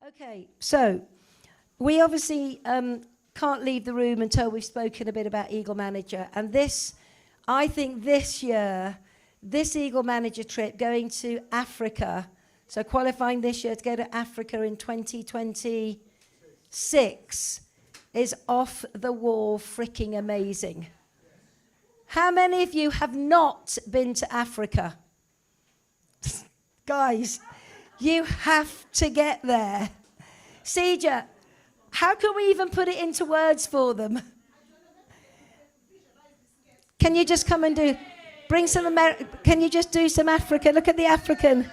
Okay, so we obviously can't leave the room until we've spoken a bit about Eagle Manager. And this, I think this year, this Eagle Manager trip going to Africa, so qualifying this year to go to Africa in 2026 is off the wall freaking amazing. How many of you have not been to Africa? Guys, you have to get there. Seja, how can we even put it into words for them? Can you just come and bring some can you just do some African? Look at the African. Under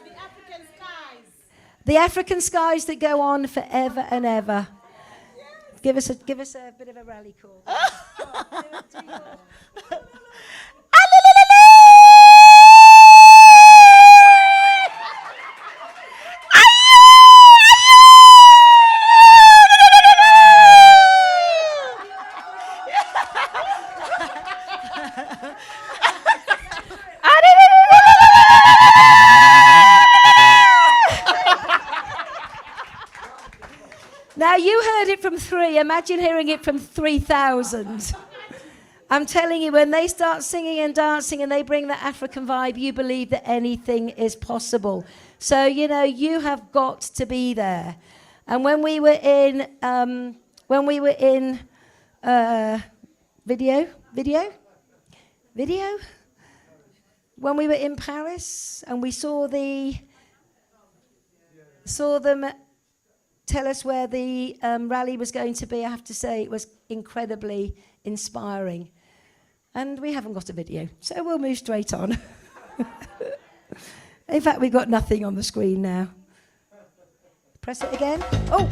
the African skies. The African skies that go on forever and ever. Give us a bit of a rally call. Now, you heard it from 3. Imagine hearing it from 3,000. I'm telling you, when they start singing and dancing and they bring that African vibe, you believe that anything is possible. So, you know, you have got to be there. And when we were in when we were in Paris and we saw them tell us where the rally was going to be, I have to say it was incredibly inspiring. And we haven't got a video, so we'll move straight on. In fact, we've got nothing on the screen now. Press it again. Oh!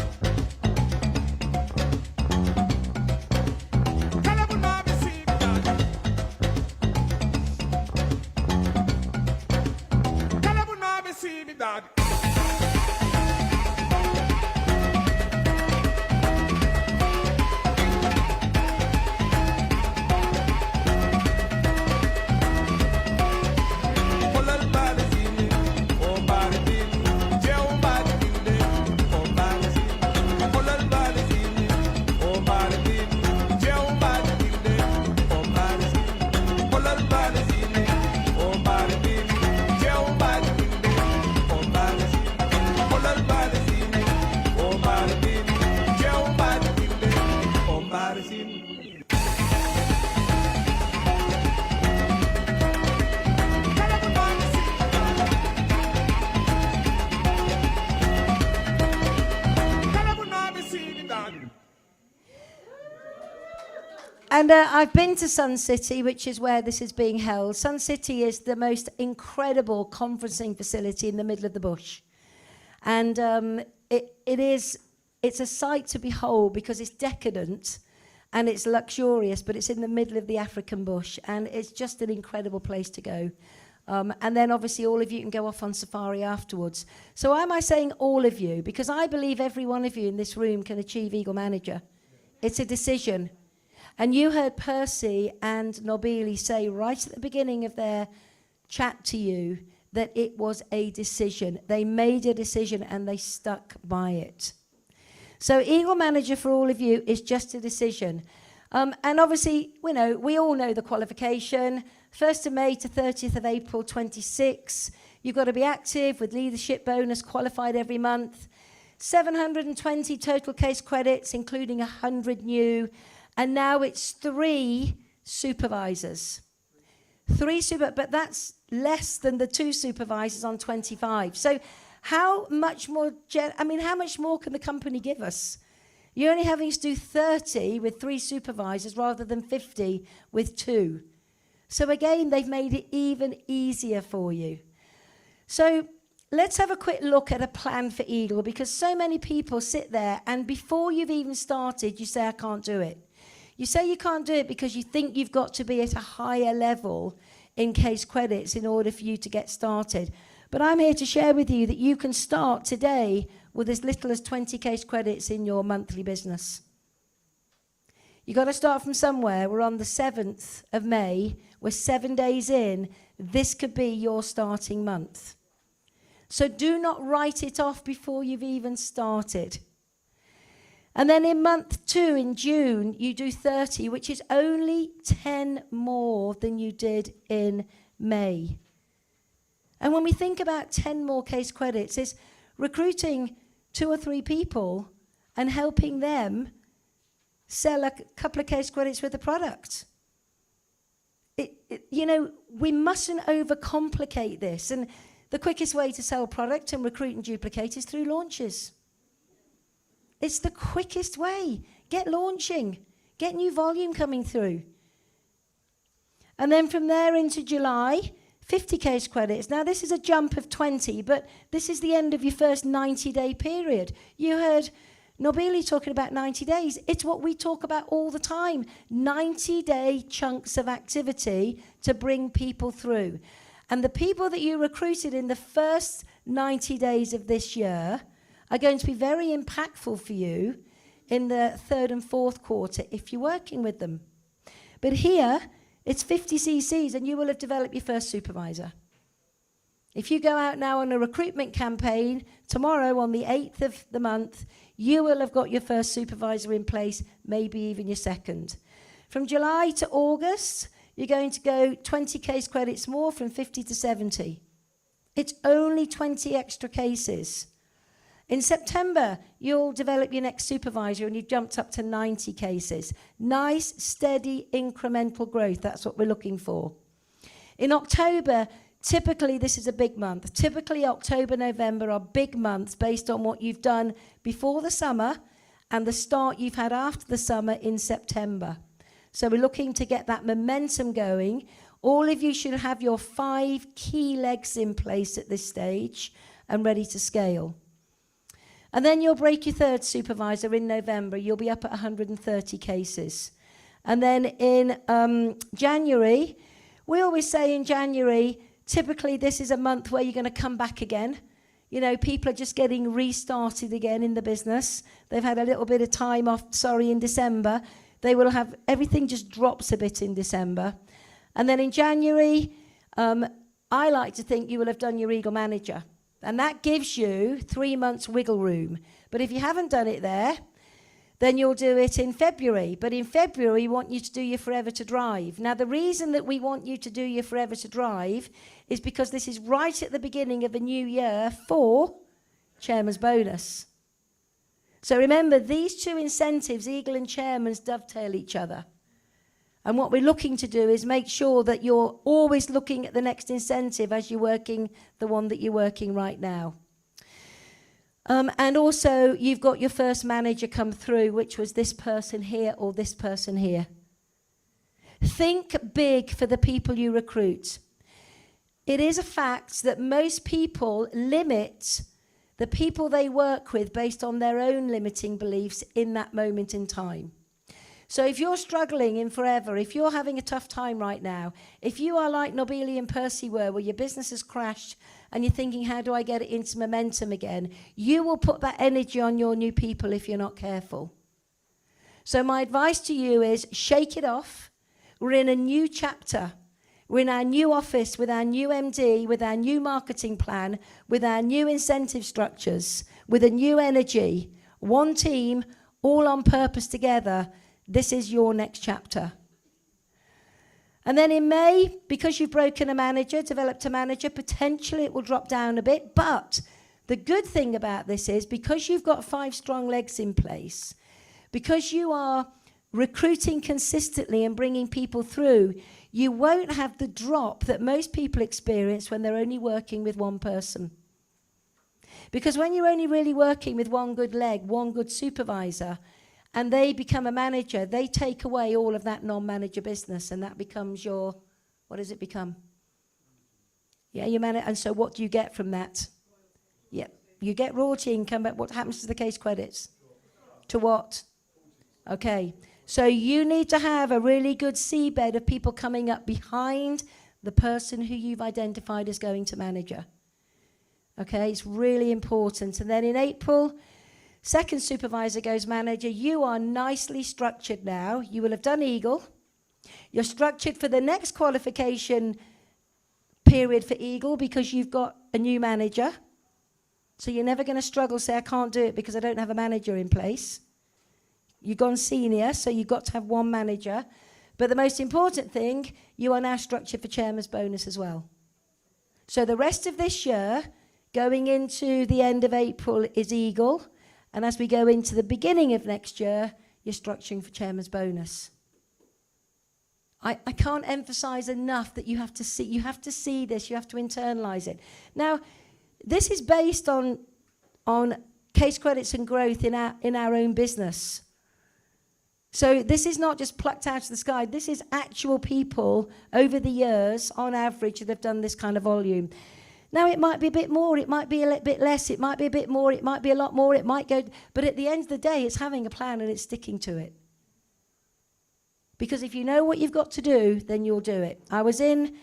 And I've been to Sun City, which is where this is being held. Sun City is the most incredible conferencing facility in the middle of the bush. And it's a sight to behold because it's decadent and it's luxurious, but it's in the middle of the African bush. And it's just an incredible place to go. And then obviously all of you can go off on safari afterwards. So why am I saying all of you? Because I believe every one of you in this room can achieve Eagle Manager. It's a decision. And you heard Percy and Nobili say right at the beginning of their chat to you that it was a decision. They made a decision and they stuck by it. So Eagle Manager for all of you is just a decision. And obviously, you know, we all know the qualification. 1st of May to 30th of April 26. You've got to be active with leadership bonus, qualified every month. 720 total case credits, including 100 new. And now it's 3 supervisors. But that's less than the 2 supervisors on 25. So how much more, how much more can the company give us? You're only having to do 30 with 3 supervisors rather than 50 with 2. So again, they've made it even easier for you. So let's have a quick look at a plan for Eagle, because so many people sit there and before you've even started, you say, I can't do it. You say you can't do it because you think you've got to be at a higher level in case credits in order for you to get started. But I'm here to share with you that you can start today with as little as 20 case credits in your monthly business. You've got to start from somewhere. We're on the 7th of May. We're 7 days in. This could be your starting month. So do not write it off before you've even started. And then in month 2, in June, you do 30, which is only 10 more than you did in May. And when we think about 10 more case credits, it's recruiting 2 or 3 people and helping them sell a couple of case credits with the product. We mustn't overcomplicate this. And the quickest way to sell product and recruit and duplicate is through launches. It's the quickest way. Get launching. Get new volume coming through. And then from there into July, 50 case credits. Now, this is a jump of 20, but this is the end of your first 90-day period. You heard Nobili talking about 90 days. It's what we talk about all the time. 90-day chunks of activity to bring people through. And the people that you recruited in the first 90 days of this year are going to be very impactful for you in the 3rd and 4th quarter if you're working with them. But here, it's 50 CCs and you will have developed your first supervisor. If you go out now on a recruitment campaign, tomorrow on the 8th of the month, you will have got your first supervisor in place, maybe even your second. From July to August, you're going to go 20 case credits more from 50 to 70. It's only 20 extra cases. In September, you'll develop your next supervisor and you've jumped up to 90 cases. Nice, steady, incremental growth. That's what we're looking for. In October, typically this is a big month. Typically October, November are big months based on what you've done before the summer and the start you've had after the summer in September. So we're looking to get that momentum going. All of you should have your 5 key legs in place at this stage and ready to scale. And then you'll break your 3rd supervisor in November. You'll be up at 130 cases. And then in January, we always say in January, typically this is a month where you're going to come back again. People are just getting restarted again in the business. They've had a little bit of time off, in December. They will have, everything just drops a bit in December. And then in January, I like to think you will have done your Eagle Manager. And that gives you 3 months wiggle room. But if you haven't done it there, then you'll do it in February. But in February, we want you to do your Forever to Drive. Now, the reason that we want you to do your Forever to Drive is because this is right at the beginning of a new year for Chairman's Bonus. So remember, these 2 incentives, Eagle and Chairman's, dovetail each other. And what we're looking to do is make sure that you're always looking at the next incentive as you're working the one that you're working right now. And also, you've got your first manager come through, which was this person here or this person here. Think big for the people you recruit. It is a fact that most people limit the people they work with based on their own limiting beliefs in that moment in time. So if you're struggling in Forever, if you're having a tough time right now, if you are like Nobili and Percy were, where your business has crashed and you're thinking, how do I get it into momentum again? You will put that energy on your new people if you're not careful. So my advice to you is shake it off. We're in a new chapter. We're in our new office with our new MD, with our new marketing plan, with our new incentive structures, with a new energy. One team, all on purpose together. This is your next chapter. And then in May, because you've broken a manager, developed a manager, potentially it will drop down a bit. But the good thing about this is because you've got 5 strong legs in place, because you are recruiting consistently and bringing people through, you won't have the drop that most people experience when they're only working with one person. Because when you're only really working with one good leg, one good supervisor, and they become a manager, they take away all of that non-manager business, and that becomes your, what does it become? Yeah, your manager. And so what do you get from that? Yeah, you get royalty income, but what happens to the case credits? To what? Okay, so you need to have a really good seabed of people coming up behind the person who you've identified as going to manager. Okay, it's really important. And then in April, second supervisor goes manager. You are nicely structured now. You will have done Eagle. You're structured for the next qualification period for Eagle because you've got a new manager. So you're never going to struggle, say, I can't do it because I don't have a manager in place. You've gone senior, so you've got to have one manager. But the most important thing, you are now structured for chairman's bonus as well. So the rest of this year, going into the end of April, is Eagle. And as we go into the beginning of next year, you're structuring for chairman's bonus. I can't emphasize enough that you have to see this, you have to internalize it. Now, this is based on case credits and growth in our own business. So this is not just plucked out of the sky. This is actual people over the years, on average, that have done this kind of volume. Now, it might be a bit more, it might be a little bit less, it might be a bit more, it might be a lot more, it might go... But at the end of the day, it's having a plan and it's sticking to it. Because if you know what you've got to do, then you'll do it. I was in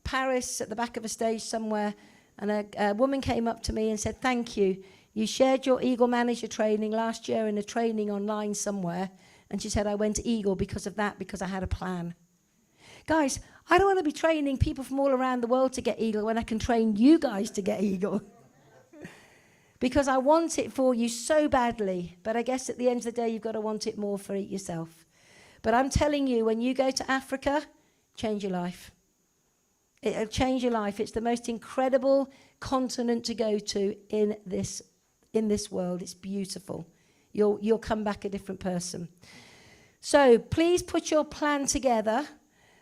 Paris at the back of a stage somewhere, and a woman came up to me and said, thank you. You shared your Eagle Manager training last year in a training online somewhere. And she said, I went to Eagle because of that, because I had a plan. Guys, I don't want to be training people from all around the world to get Eagle when I can train you guys to get Eagle. Because I want it for you so badly. But I guess at the end of the day, you've got to want it more for it yourself. But I'm telling you, when you go to Africa, change your life. It'll change your life. It's the most incredible continent to go to in this world. It's beautiful. You'll come back a different person. So please put your plan together.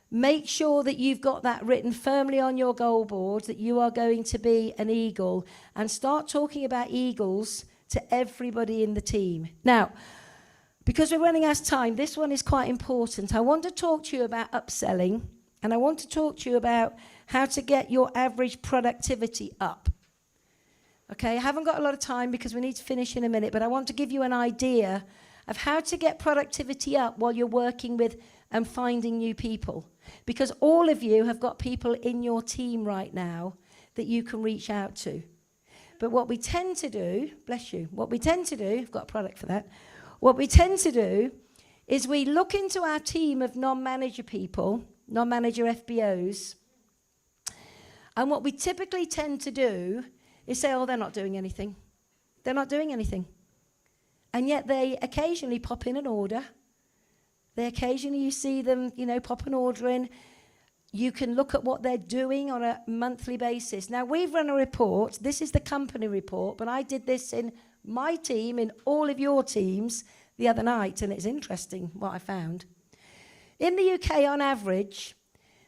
Make sure that you've got that written firmly on your goal board, that you are going to be an eagle, and start talking about eagles to everybody in the team. Now, because we're running out of time, this one is quite important. I want to talk to you about upselling, and I want to talk to you about how to get your average productivity up. Okay, I haven't got a lot of time because we need to finish in a minute, but I want to give you an idea of how to get productivity up while you're working with and finding new people. Because all of you have got people in your team right now that you can reach out to. But what we tend to do, bless you, what we tend to do, I've got a product for that, what we tend to do is we look into our team of non-manager people, non-manager FBOs, and what we typically tend to do is say, oh, they're not doing anything. They're not doing anything. And yet they occasionally pop in an order. They occasionally, you see them, pop an order in. You can look at what they're doing on a monthly basis. Now, we've run a report. This is the company report, but I did this in my team, in all of your teams, the other night, and it's interesting what I found. In the UK, on average,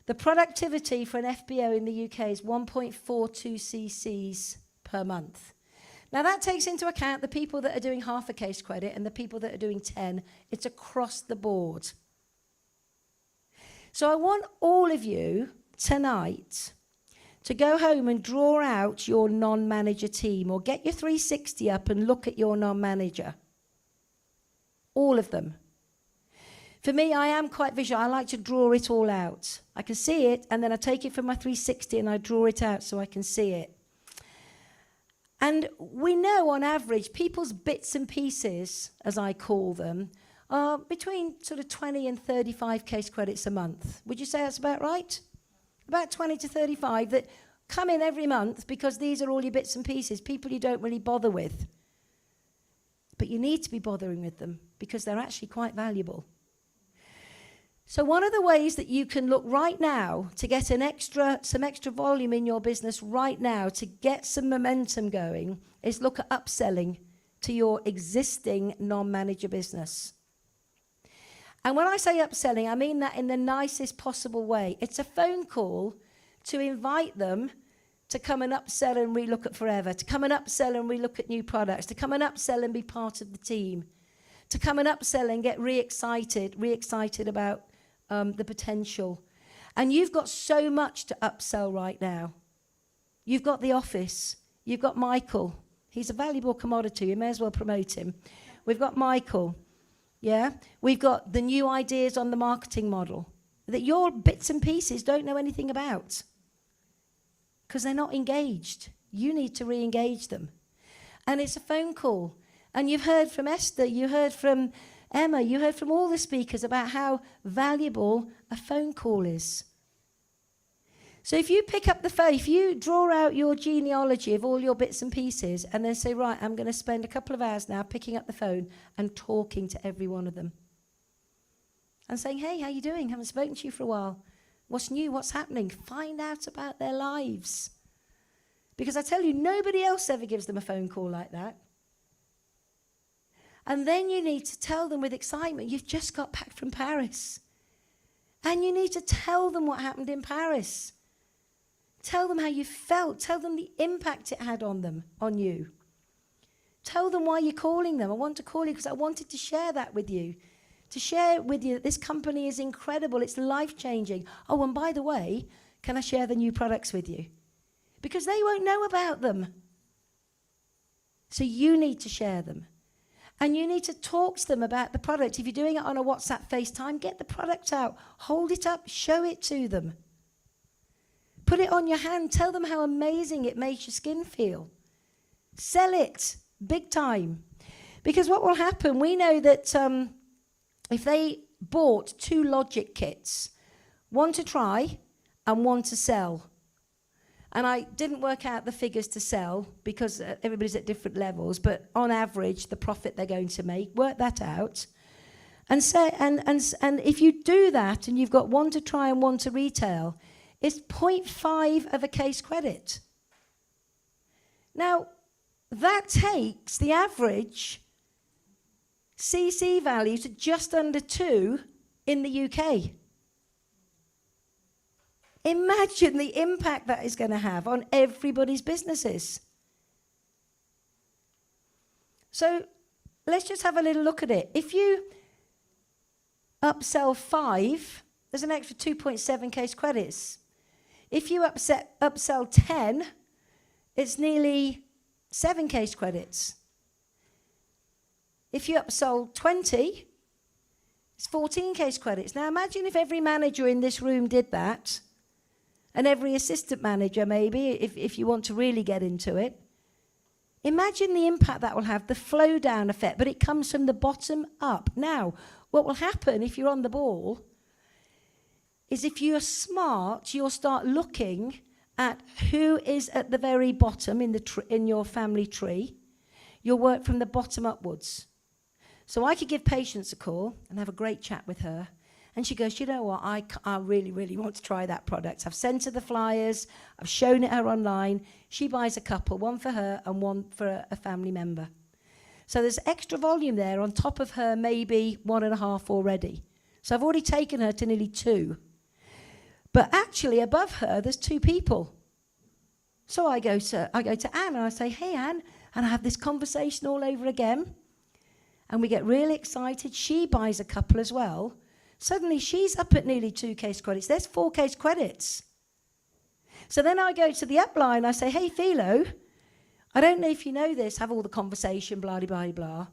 the productivity for an FBO in the UK is 1.42 cc's per month. Now, that takes into account the people that are doing half a case credit and the people that are doing 10. It's across the board. So I want all of you tonight to go home and draw out your non-manager team, or get your 360 up and look at your non-manager. All of them. For me, I am quite visual. I like to draw it all out. I can see it, and then I take it from my 360 and I draw it out so I can see it. And we know, on average, people's bits and pieces, as I call them, are between sort of 20 and 35 case credits a month. Would you say that's about right? About 20 to 35 that come in every month, because these are all your bits and pieces, people you don't really bother with. But you need to be bothering with them because they're actually quite valuable. So one of the ways that you can look right now to get some extra volume in your business right now, to get some momentum going, is look at upselling to your existing non-manager business. And when I say upselling, I mean that in the nicest possible way. It's a phone call to invite them to come and upsell and relook at Forever, to come and upsell and relook at new products, to come and upsell and be part of the team, to come and upsell and get re-excited about the potential. And you've got so much to upsell right now. You've got the office. You've got Michael. He's a valuable commodity. You may as well promote him. We've got Michael. Yeah? We've got the new ideas on the marketing model that your bits and pieces don't know anything about because they're not engaged. You need to re-engage them. And it's a phone call. And you've heard from Esther. You heard from Emma, you heard from all the speakers about how valuable a phone call is. So if you pick up the phone, if you draw out your genealogy of all your bits and pieces and then say, right, I'm going to spend a couple of hours now picking up the phone and talking to every one of them. And saying, hey, how you doing? Haven't spoken to you for a while. What's new? What's happening? Find out about their lives. Because I tell you, nobody else ever gives them a phone call like that. And then you need to tell them with excitement, you've just got back from Paris. And you need to tell them what happened in Paris. Tell them how you felt. Tell them the impact it had on them, on you. Tell them why you're calling them. I want to call you because I wanted to share that with you. To share with you that this company is incredible. It's life-changing. Oh, and by the way, can I share the new products with you? Because they won't know about them. So you need to share them. And you need to talk to them about the product. If you're doing it on a WhatsApp FaceTime, get the product out. Hold it up. Show it to them. Put it on your hand. Tell them how amazing it makes your skin feel. Sell it big time. Because what will happen, we know that if they bought 2 Logic kits, one to try and one to sell. And I didn't work out the figures to sell because everybody's at different levels, but on average, the profit they're going to make, work that out. And say, and if you do that and you've got one to try and one to retail, it's 0.5 of a case credit. Now, that takes the average CC value to just under 2 in the UK. Imagine the impact that is going to have on everybody's businesses. So let's just have a little look at it. If you upsell 5, there's an extra 2.7 case credits. If you upsell 10, it's nearly 7 case credits. If you upsell 20, it's 14 case credits. Now imagine if every manager in this room did that, and every assistant manager maybe, if you want to really get into it. Imagine the impact that will have, the flow down effect, but it comes from the bottom up. Now, what will happen if you're on the ball is if you're smart, you'll start looking at who is at the very bottom in your family tree. You'll work from the bottom upwards. So I could give Patience a call and have a great chat with her. And she goes, you know what, I really, really want to try that product. I've sent her the flyers. I've shown it her online. She buys a couple, one for her and one for a family member. So there's extra volume there on top of her maybe 1.5 already. So I've already taken her to nearly 2. But actually above her, there's 2 people. So I go to Anne and I say, hey, Anne, and I have this conversation all over again. And we get really excited. She buys a couple as well. Suddenly she's up at nearly 2 case credits. There's 4 case credits. So then I go to the upline. I say, hey, Philo, I don't know if you know this, have all the conversation, blah, blah, blah.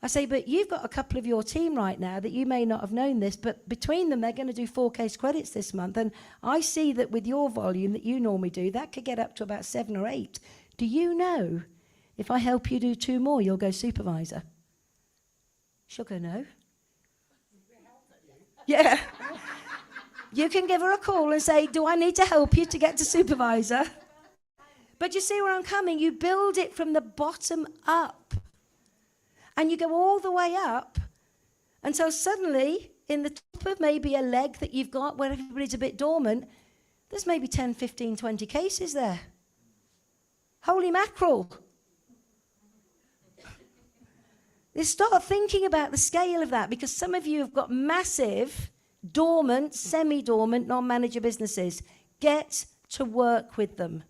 I say, but you've got a couple of your team right now that you may not have known this, but between them, they're going to do 4 case credits this month. And I see that with your volume that you normally do, that could get up to about 7 or 8. Do you know if I help you do 2 more, you'll go supervisor? She'll go, no. Yeah. You can give her a call and say, do I need to help you to get to supervisor? But you see where I'm coming? You build it from the bottom up. And you go all the way up until suddenly, in the top of maybe a leg that you've got where everybody's a bit dormant, there's maybe 10, 15, 20 cases there. Holy mackerel. You start thinking about the scale of that because some of you have got massive, dormant, semi-dormant, non-manager businesses. Get to work with them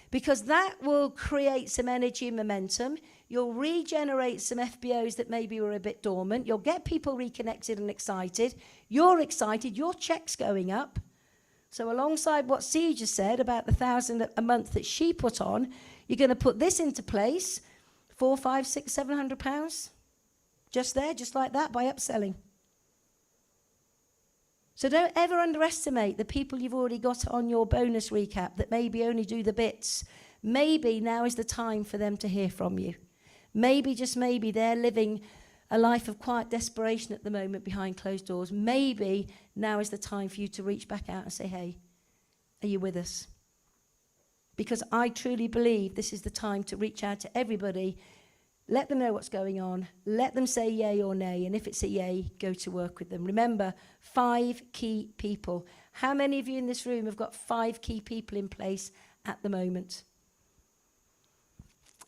because that will create some energy and momentum. You'll regenerate some FBOs that maybe were a bit dormant. You'll get people reconnected and excited. You're excited. Your check's going up. So alongside what C just said about the 1,000 a month that she put on, you're going to put this into place. 4, 5, 6, 700 pounds, just there, just like that, by upselling. So don't ever underestimate the people you've already got on your bonus recap that maybe only do the bits. Maybe now is the time for them to hear from you. Maybe, just maybe, they're living a life of quiet desperation at the moment behind closed doors. Maybe now is the time for you to reach back out and say, hey, Are you with us? Because I truly believe this is the time to reach out to everybody, let them know what's going on, let them say yay or nay, and if it's a yay, go to work with them. Remember, 5 key people. How many of you in this room have got 5 key people in place at the moment?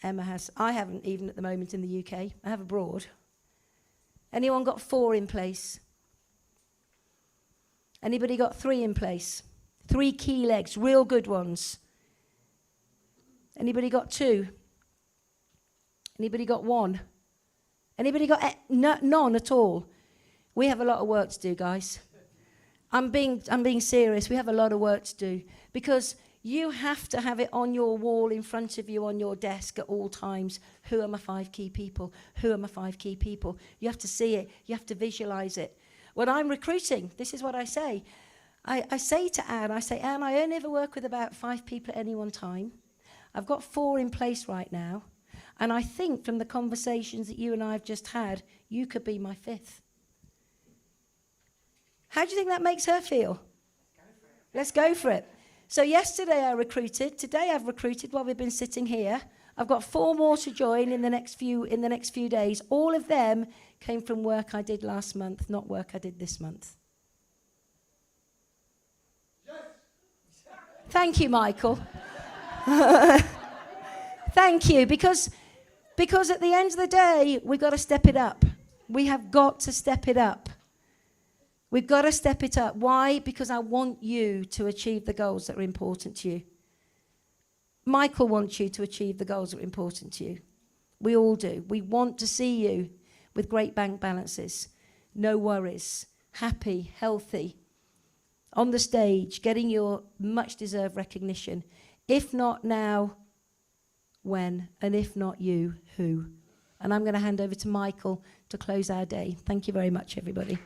Emma has. I haven't even at the moment in the UK. I have abroad. Anyone got 4 in place? Anybody got 3 in place? 3 key legs, real good ones. Anybody got 2? Anybody got 1? Anybody got none at all? We have a lot of work to do, guys. I'm being serious. We have a lot of work to do because you have to have it on your wall in front of you on your desk at all times. Who are my 5 key people? Who are my 5 key people? You have to see it. You have to visualize it. When I'm recruiting, this is what I say. I say to Anne, Anne, I only ever work with about 5 people at any one time. I've got 4 in place right now. And I think from the conversations that you and I have just had, you could be my 5th. How do you think that makes her feel? Let's go for it. So yesterday I recruited. Today I've recruited while we've been sitting here. I've got 4 more to join in the next few days. All of them came from work I did last month, not work I did this month. Yes. Thank you, Michael. Thank you, because at the end of the day, we've got to step it up. We have got to step it up. We've got to step it up. Why? Because I want you to achieve the goals that are important to you. Michael wants you to achieve the goals that are important to you. We all do. We want to see you with great bank balances, no worries, happy, healthy, on the stage, getting your much-deserved recognition. If not now, when? And if not you, who? And I'm going to hand over to Michael to close our day. Thank you very much, everybody.